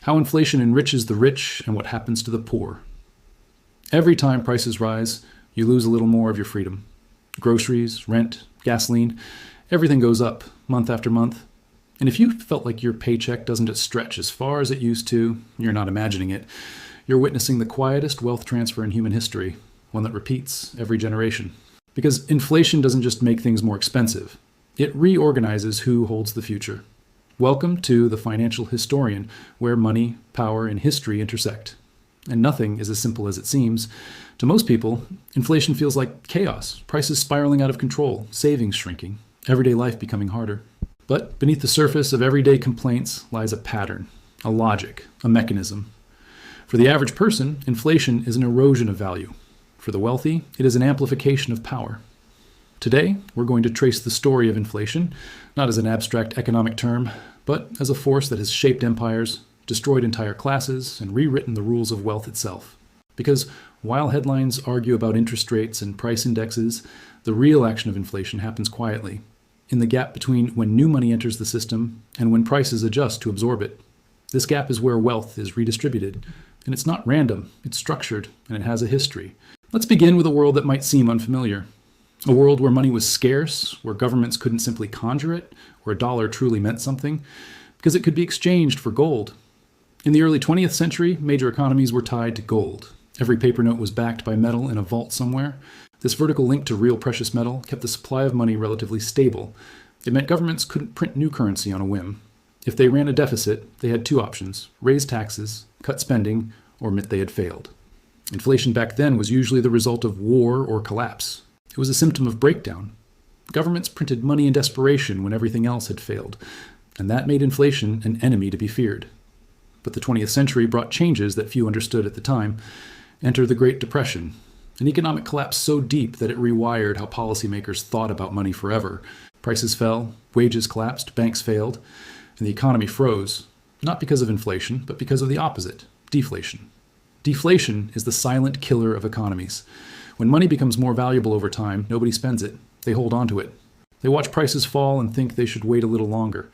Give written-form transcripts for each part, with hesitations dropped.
How inflation enriches the rich and what happens to the poor. Every time prices rise, you lose a little more of your freedom. Groceries, rent, gasoline, everything goes up month after month. And if you felt like your paycheck doesn't stretch as far as it used to, you're not imagining it. You're witnessing the quietest wealth transfer in human history, one that repeats every generation. Because inflation doesn't just make things more expensive. It reorganizes who holds the future. Welcome to The Financial Historian, where money, power, and history intersect. And nothing is as simple as it seems. To most people, inflation feels like chaos, prices spiraling out of control, savings shrinking, everyday life becoming harder. But beneath the surface of everyday complaints lies a pattern, a logic, a mechanism. For the average person, inflation is an erosion of value. For the wealthy, it is an amplification of power. Today, we're going to trace the story of inflation, not as an abstract economic term, but as a force that has shaped empires, destroyed entire classes, and rewritten the rules of wealth itself. Because while headlines argue about interest rates and price indexes, the real action of inflation happens quietly, in the gap between when new money enters the system and when prices adjust to absorb it. This gap is where wealth is redistributed, and it's not random, it's structured, and it has a history. Let's begin with a world that might seem unfamiliar. A world where money was scarce, where governments couldn't simply conjure it, where a dollar truly meant something, because it could be exchanged for gold. In the early 20th century, major economies were tied to gold. Every paper note was backed by metal in a vault somewhere. This vertical link to real precious metal kept the supply of money relatively stable. It meant governments couldn't print new currency on a whim. If they ran a deficit, they had two options: raise taxes, cut spending, or admit they had failed. Inflation back then was usually the result of war or collapse. It was a symptom of breakdown. Governments printed money in desperation when everything else had failed, and that made inflation an enemy to be feared. But the 20th century brought changes that few understood at the time. Enter the Great Depression, an economic collapse so deep that it rewired how policymakers thought about money forever. Prices fell, wages collapsed, banks failed, and the economy froze, not because of inflation, but because of the opposite, deflation. Deflation is the silent killer of economies. When money becomes more valuable over time, nobody spends it. They hold on to it. They watch prices fall and think they should wait a little longer.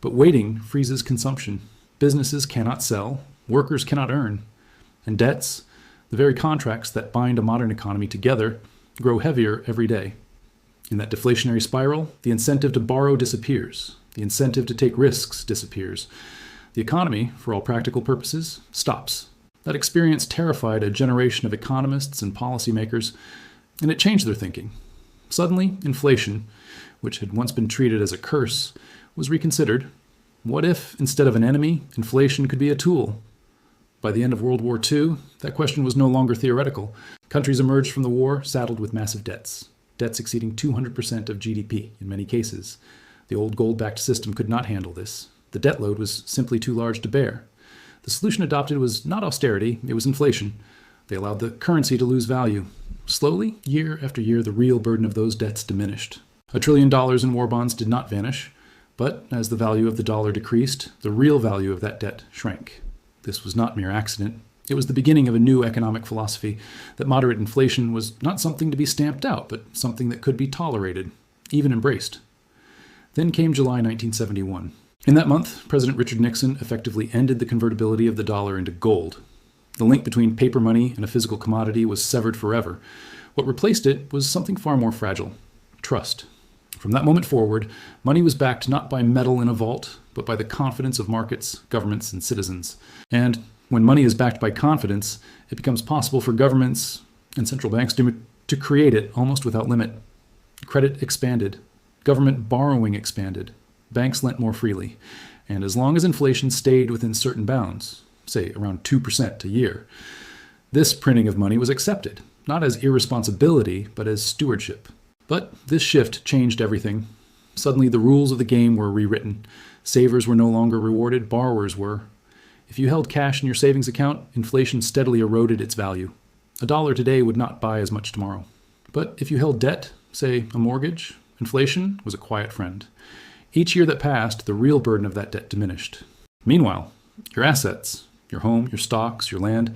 But waiting freezes consumption. Businesses cannot sell, workers cannot earn, and debts, the very contracts that bind a modern economy together, grow heavier every day. In that deflationary spiral, the incentive to borrow disappears. The incentive to take risks disappears. The economy, for all practical purposes, stops. That experience terrified a generation of economists and policymakers, and it changed their thinking. Suddenly, inflation, which had once been treated as a curse, was reconsidered. What if, instead of an enemy, inflation could be a tool? By the end of World War II, that question was no longer theoretical. Countries emerged from the war saddled with massive debts exceeding 200% of GDP in many cases. The old gold-backed system could not handle this. The debt load was simply too large to bear. The solution adopted was not austerity, it was inflation. They allowed the currency to lose value. Slowly, year after year, the real burden of those debts diminished. $1 trillion in war bonds did not vanish, but as the value of the dollar decreased, the real value of that debt shrank. This was not mere accident. It was the beginning of a new economic philosophy, that moderate inflation was not something to be stamped out, but something that could be tolerated, even embraced. Then came July 1971. In that month, President Richard Nixon effectively ended the convertibility of the dollar into gold. The link between paper money and a physical commodity was severed forever. What replaced it was something far more fragile: trust. From that moment forward, money was backed not by metal in a vault, but by the confidence of markets, governments, and citizens. And when money is backed by confidence, it becomes possible for governments and central banks to create it almost without limit. Credit expanded. Government borrowing expanded. Banks lent more freely. And as long as inflation stayed within certain bounds, say around 2% a year, this printing of money was accepted, not as irresponsibility, but as stewardship. But this shift changed everything. Suddenly the rules of the game were rewritten. Savers were no longer rewarded, borrowers were. If you held cash in your savings account, inflation steadily eroded its value. $1 today would not buy as much tomorrow. But if you held debt, say a mortgage, inflation was a quiet friend. Each year that passed, the real burden of that debt diminished. Meanwhile, your assets, your home, your stocks, your land,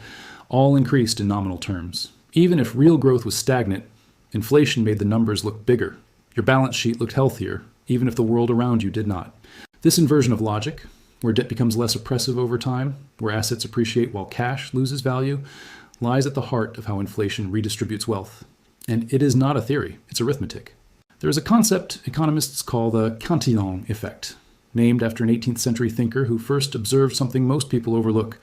all increased in nominal terms. Even if real growth was stagnant, inflation made the numbers look bigger. Your balance sheet looked healthier, even if the world around you did not. This inversion of logic, where debt becomes less oppressive over time, where assets appreciate while cash loses value, lies at the heart of how inflation redistributes wealth. And it is not a theory, it's arithmetic. There is a concept economists call the Cantillon Effect, named after an 18th century thinker who first observed something most people overlook.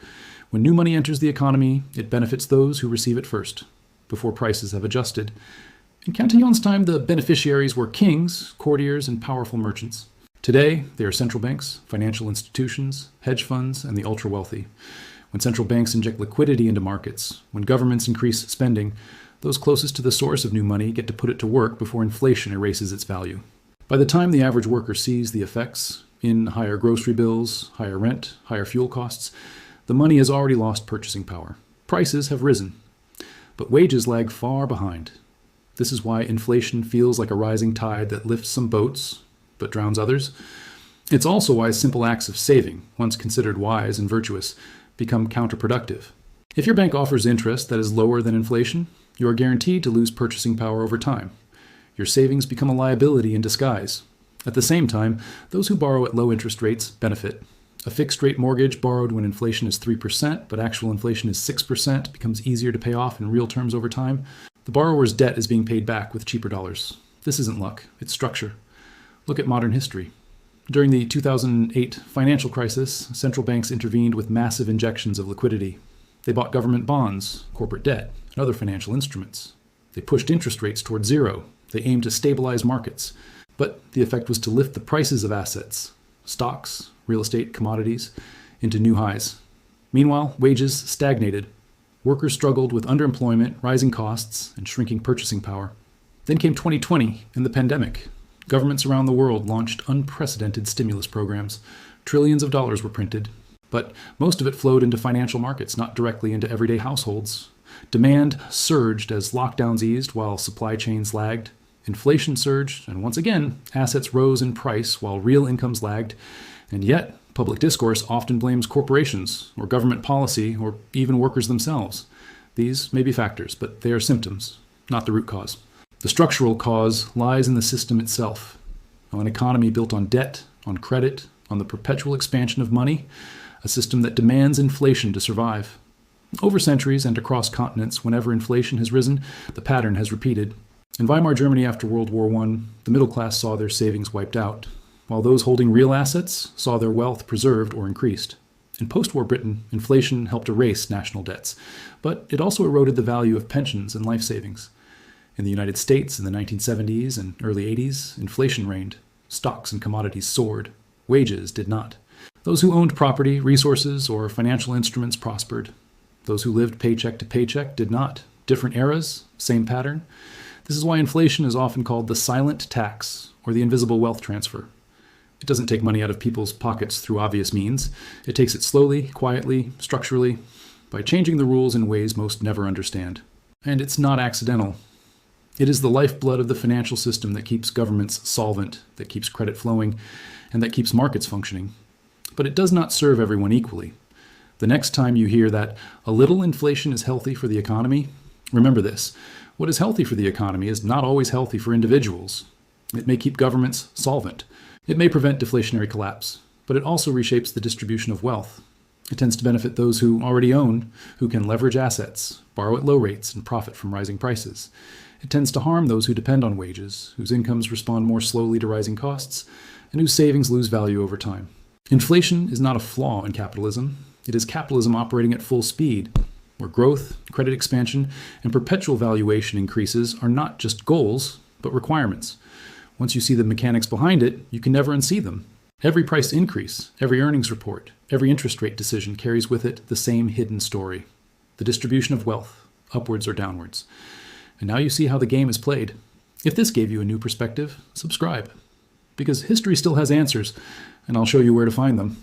When new money enters the economy, it benefits those who receive it first, before prices have adjusted. In Cantillon's time, the beneficiaries were kings, courtiers, and powerful merchants. Today, they are central banks, financial institutions, hedge funds, and the ultra-wealthy. When central banks inject liquidity into markets, when governments increase spending, those closest to the source of new money get to put it to work before inflation erases its value. By the time the average worker sees the effects in higher grocery bills, higher rent, higher fuel costs, the money has already lost purchasing power. Prices have risen, but wages lag far behind. This is why inflation feels like a rising tide that lifts some boats, but drowns others. It's also why simple acts of saving, once considered wise and virtuous, become counterproductive. If your bank offers interest that is lower than inflation, you are guaranteed to lose purchasing power over time. Your savings become a liability in disguise. At the same time, those who borrow at low interest rates benefit. A fixed-rate mortgage borrowed when inflation is 3%, but actual inflation is 6%, becomes easier to pay off in real terms over time. The borrower's debt is being paid back with cheaper dollars. This isn't luck, it's structure. Look at modern history. During the 2008 financial crisis, central banks intervened with massive injections of liquidity. They bought government bonds, corporate debt, and other financial instruments. They pushed interest rates toward zero. They aimed to stabilize markets. But the effect was to lift the prices of assets, stocks, real estate, commodities, into new highs. Meanwhile, wages stagnated. Workers struggled with underemployment, rising costs, and shrinking purchasing power. Then came 2020 and the pandemic. Governments around the world launched unprecedented stimulus programs. Trillions of dollars were printed. But most of it flowed into financial markets, not directly into everyday households. Demand surged as lockdowns eased while supply chains lagged. Inflation surged, and once again, assets rose in price while real incomes lagged. And yet, public discourse often blames corporations, or government policy, or even workers themselves. These may be factors, but they are symptoms, not the root cause. The structural cause lies in the system itself. An economy built on debt, on credit, on the perpetual expansion of money, a system that demands inflation to survive. Over centuries and across continents, whenever inflation has risen, the pattern has repeated. In Weimar Germany after World War I, the middle class saw their savings wiped out, while those holding real assets saw their wealth preserved or increased. In post-war Britain, inflation helped erase national debts, but it also eroded the value of pensions and life savings. In the United States in the 1970s and early 80s, inflation reigned. Stocks and commodities soared. Wages did not. Those who owned property, resources, or financial instruments prospered. Those who lived paycheck to paycheck did not. Different eras, same pattern. This is why inflation is often called the silent tax or the invisible wealth transfer. It doesn't take money out of people's pockets through obvious means. It takes it slowly, quietly, structurally, by changing the rules in ways most never understand. And it's not accidental. It is the lifeblood of the financial system that keeps governments solvent, that keeps credit flowing, and that keeps markets functioning. But it does not serve everyone equally. The next time you hear that a little inflation is healthy for the economy, remember this. What is healthy for the economy is not always healthy for individuals. It may keep governments solvent. It may prevent deflationary collapse, but it also reshapes the distribution of wealth. It tends to benefit those who already own, who can leverage assets, borrow at low rates, and profit from rising prices. It tends to harm those who depend on wages, whose incomes respond more slowly to rising costs, and whose savings lose value over time. Inflation is not a flaw in capitalism. It is capitalism operating at full speed, where growth, credit expansion, and perpetual valuation increases are not just goals, but requirements. Once you see the mechanics behind it, you can never unsee them. Every price increase, every earnings report, every interest rate decision carries with it the same hidden story: the distribution of wealth, upwards or downwards. And now you see how the game is played. If this gave you a new perspective, subscribe. Because history still has answers, and I'll show you where to find them.